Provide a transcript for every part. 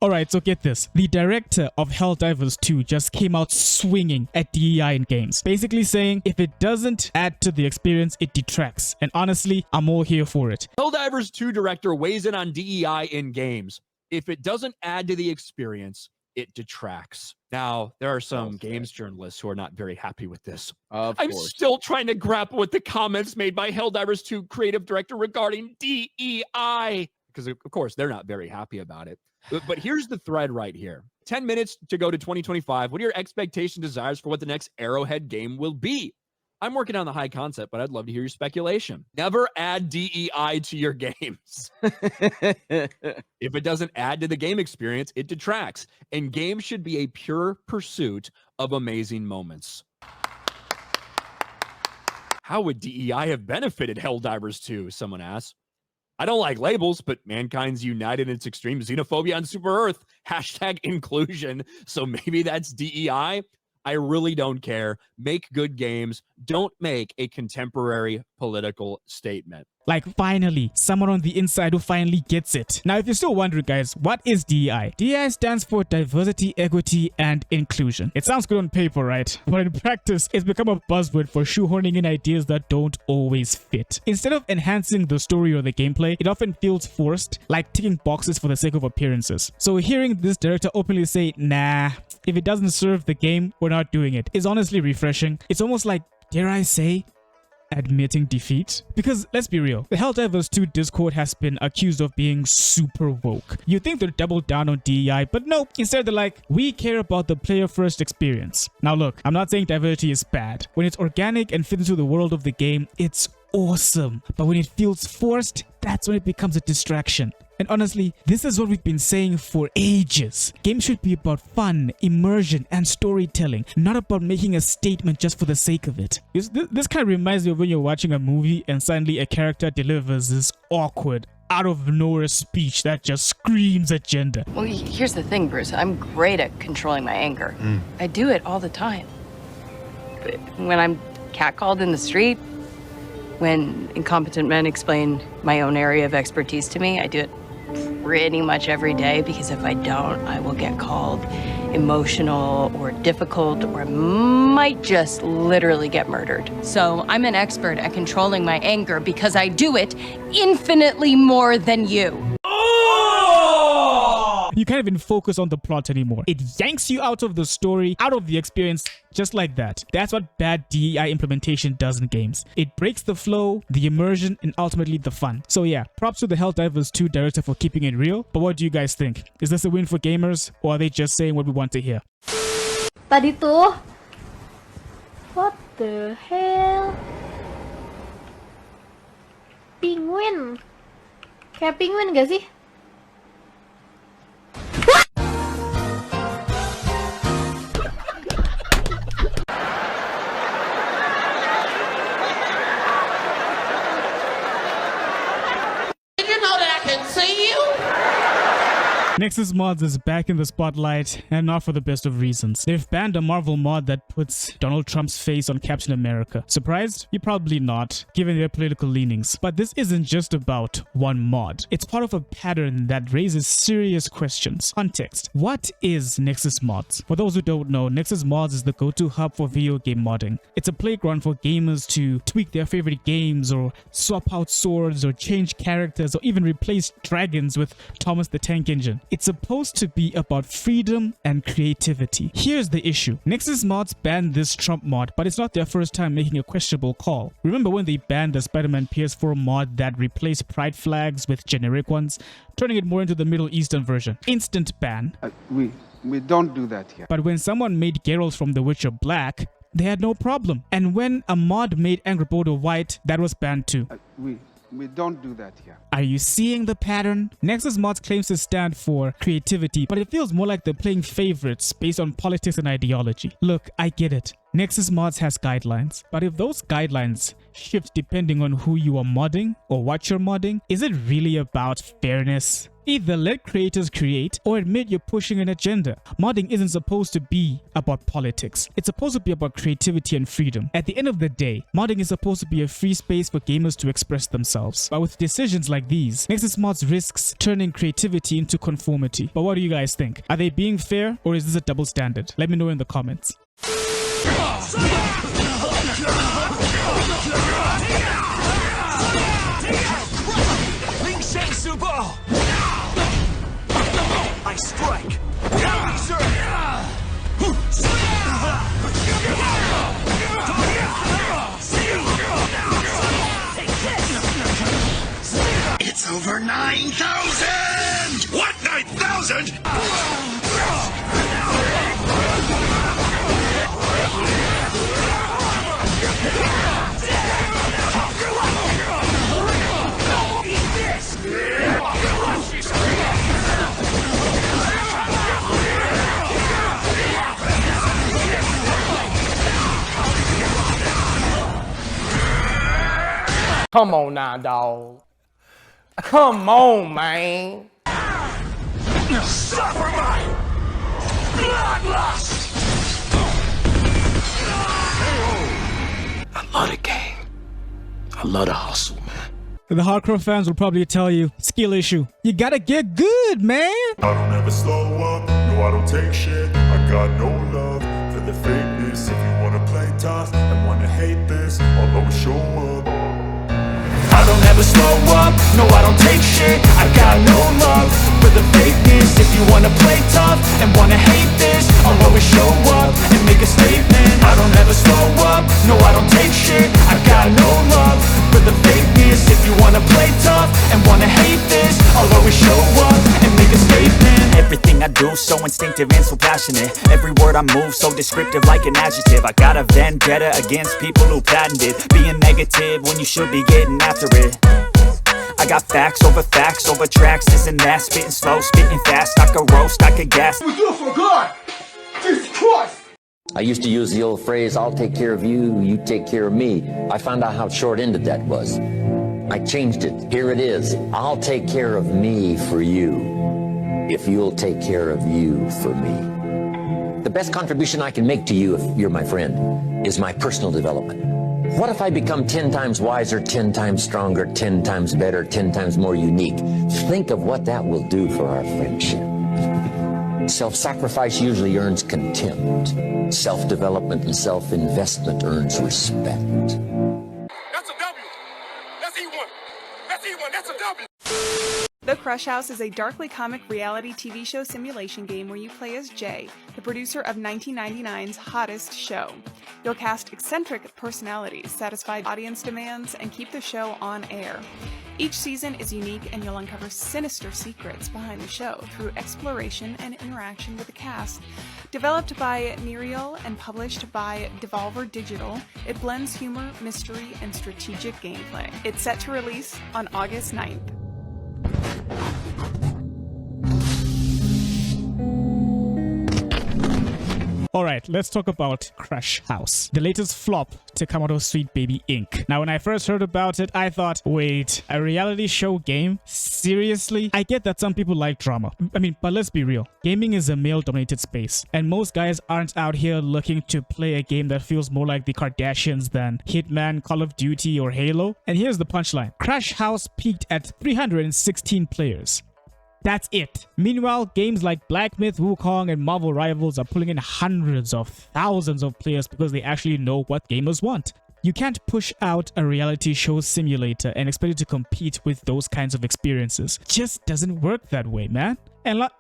Alright, so get this. The director of Helldivers 2 just came out swinging at DEI in games, basically saying if it doesn't add to the experience, it detracts. And honestly, I'm all here for it. Helldivers 2 director weighs in on DEI in games. If it doesn't add to the experience, it detracts. Now, there are some games journalists who are not very happy with this. I'm still trying to grapple with the comments made by Helldivers 2 creative director regarding DEI, because of course they're not very happy about it. But here's the thread right here. 10 minutes to go to 2025. What are your expectation desires for what the next Arrowhead game will be? I'm working on the high concept, but I'd love to hear your speculation. Never add DEI to your games. If it doesn't add to the game experience, it detracts. And games should be a pure pursuit of amazing moments. How would DEI have benefited Helldivers 2? Someone asks. I don't like labels, but mankind's united in its extreme xenophobia on Super Earth. Hashtag inclusion. So maybe that's DEI. I really don't care. Make good games. Don't make a contemporary political statement. Like, finally, someone on the inside who finally gets it. Now, if you're still wondering, guys, what is DEI? DEI stands for diversity, equity, and inclusion. It sounds good on paper, right? But in practice, it's become a buzzword for shoehorning in ideas that don't always fit. Instead of enhancing the story or the gameplay, it often feels forced, like ticking boxes for the sake of appearances. So hearing this director openly say, nah, if it doesn't serve the game, we're not doing it, is honestly refreshing. It's almost like, dare I say, admitting defeat. Because let's be real, the Helldivers 2 Discord has been accused of being super woke. You'd think they'd double down on DEI, but no, instead they're like, we care about the player first experience. Now look, I'm not saying diversity is bad. When it's organic and fits into the world of the game, it's awesome. But when it feels forced, that's when it becomes a distraction. And honestly, this is what we've been saying for ages. Games should be about fun, immersion, and storytelling, not about making a statement just for the sake of it. This kind of reminds me of when you're watching a movie and suddenly a character delivers this awkward, out of nowhere speech that just screams agenda. Well, here's the thing, Bruce. I'm great at controlling my anger. I do it all the time. But when I'm catcalled in the street, when incompetent men explain my own area of expertise to me, I do it pretty much every day, because if I don't, I will get called emotional or difficult, or might just literally get murdered. So I'm an expert at controlling my anger because I do it infinitely more than you. You can't even focus on the plot anymore. It yanks you out of the story, out of the experience, just like that. That's what bad DEI implementation does in games. It breaks the flow, the immersion, and ultimately the fun. So yeah, props to the Helldivers 2 director for keeping it real. But what do you guys think? Is this a win for gamers, or are they just saying what we want to hear? Tadi tuh, what the hell? Penguin, kayak penguin gak sih? Nexus Mods is back in the spotlight, and not for the best of reasons. They've banned a Marvel mod that puts Donald Trump's face on Captain America. Surprised? You're probably not, given their political leanings. But this isn't just about one mod. It's part of a pattern that raises serious questions. Context. What is Nexus Mods? For those who don't know, Nexus Mods is the go-to hub for video game modding. It's a playground for gamers to tweak their favorite games, or swap out swords, or change characters, or even replace dragons with Thomas the Tank Engine. It's supposed to be about freedom and creativity. Here's the issue. Nexus Mods banned this Trump mod, but it's not their first time making a questionable call. Remember when they banned the Spider-Man PS4 mod that replaced pride flags with generic ones, turning it more into the Middle Eastern version? Instant ban. We don't do that here. But when someone made Geralt from The Witcher black, they had no problem. And when a mod made Angry Border white, that was banned too. We don't do that here. Are you seeing the pattern? Nexus Mods claims to stand for creativity, but it feels more like they're playing favorites based on politics and ideology. Look, I get it. Nexus Mods has guidelines, but if those guidelines shift depending on who you are modding or what you're modding? Is it really about fairness? Either let creators create or admit you're pushing an agenda. Modding isn't supposed to be about politics. It's supposed to be about creativity and freedom. At the end of the day, modding is supposed to be a free space for gamers to express themselves. But with decisions like these, Nexus Mods risks turning creativity into conformity. But what do you guys think? Are they being fair, or is this a double standard? Let me know in the comments. I strike. It's over 9,000! What, 9,000? Come on now, dog. Come on, man. Suffer my bloodlust! I love the game. I love the hustle, man. The hardcore fans will probably tell you, skill issue. You gotta get good, man. I don't ever slow up, no I don't take shit. I got no love for the fakeness. If you wanna play tough and wanna hate this, I'll always show up. I don't ever slow up, no I don't take shit. I got no love for the fakeness. If you wanna play tough and wanna hate this, I'll always show up and make a statement. I don't ever slow up, no I don't take shit. I got no love for the fakeness. If you wanna play tough and wanna hate this, I'll always show up and make a statement. Everything I do so instinctive and so passionate. Every word I move so descriptive like an adjective. I got a vendetta against people who patented being negative when you should be getting after it. I got facts over tracks, this and that. Spitting slow, spitting fast. I could roast, I could gas. We do for God! Jesus Christ! I used to use the old phrase, I'll take care of you, you take care of me. I found out how short-ended that was. I changed it. Here it is. I'll take care of me for you, if you'll take care of you for me. The best contribution I can make to you, if you're my friend, is my personal development. What if I become 10 times wiser, 10 times stronger, 10 times better, 10 times more unique? Think of what that will do for our friendship. Self-sacrifice usually earns contempt. Self-development and self-investment earns respect. That's a W! That's E1! That's E1! That's a W! The Crush House is a darkly comic reality TV show simulation game where you play as Jay, the producer of 1999's hottest show. You'll cast eccentric personalities, satisfy audience demands, and keep the show on air. Each season is unique, and you'll uncover sinister secrets behind the show through exploration and interaction with the cast. Developed by Nereal and published by Devolver Digital, it blends humor, mystery, and strategic gameplay. It's set to release on August 9th. Alright, let's talk about Crush House, the latest flop to come out of Sweet Baby Inc. Now, when I first heard about it, I thought, wait, a reality show game? Seriously? I get that some people like drama. But let's be real. Gaming is a male-dominated space, and most guys aren't out here looking to play a game that feels more like the Kardashians than Hitman, Call of Duty, or Halo. And here's the punchline. Crush House peaked at 316 players. That's it. Meanwhile, games like Black Myth, Wukong, and Marvel Rivals are pulling in hundreds of thousands of players because they actually know what gamers want. You can't push out a reality show simulator and expect it to compete with those kinds of experiences. Just doesn't work that way, man.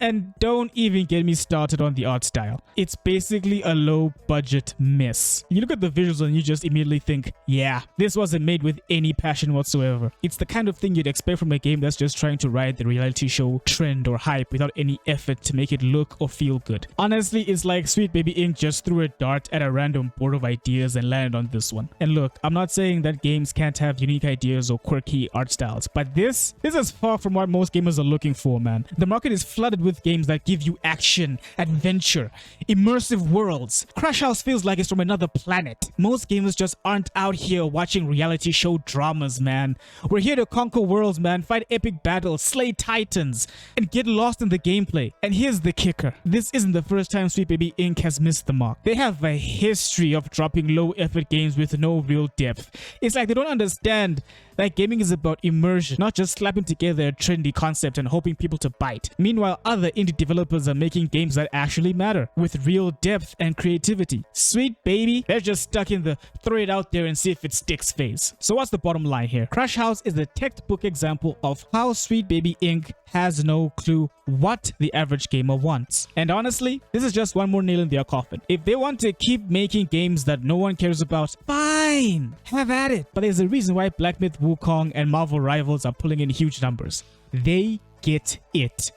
And don't even get me started on the art style. It's basically a low-budget mess. You look at the visuals and you just immediately think, yeah, this wasn't made with any passion whatsoever. It's the kind of thing you'd expect from a game that's just trying to ride the reality show trend or hype without any effort to make it look or feel good. Honestly, it's like Sweet Baby Inc. just threw a dart at a random board of ideas and landed on this one. And look, I'm not saying that games can't have unique ideas or quirky art styles, but this is far from what most gamers are looking for, man. The market is flooded with games that give you action, adventure, immersive worlds. Crash House feels like it's from another planet. Most gamers just aren't out here watching reality show dramas, man. We're here to conquer worlds, man, fight epic battles, slay titans, and get lost in the gameplay. And here's the kicker. This isn't the first time Sweet Baby Inc. has missed the mark. They have a history of dropping low-effort games with no real depth. It's like they don't understand that gaming is about immersion, not just slapping together a trendy concept and hoping people to bite. Meanwhile, other indie developers are making games that actually matter, with real depth and creativity. Sweet Baby, they're just stuck in the throw it out there and see if it sticks phase. So what's the bottom line here? Crash House is a textbook example of how Sweet Baby Inc. has no clue what the average gamer wants. And honestly, this is just one more nail in their coffin. If they want to keep making games that no one cares about, fine, have at it. But there's a reason why Black Myth, Wukong, and Marvel Rivals are pulling in huge numbers. They get it.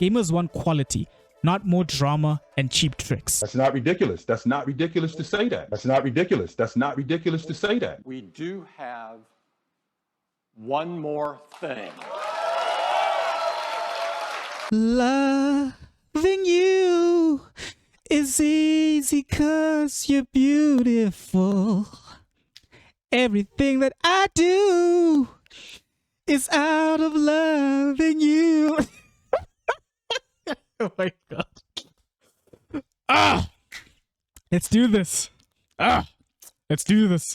Gamers want quality, not more drama and cheap tricks. That's not ridiculous. That's not ridiculous to say that. That's not ridiculous. That's not ridiculous to say that. We do have one more thing. Loving you is easy 'cause you're beautiful. Everything that I do is out of loving you. Oh my god. Let's do this. Let's do this.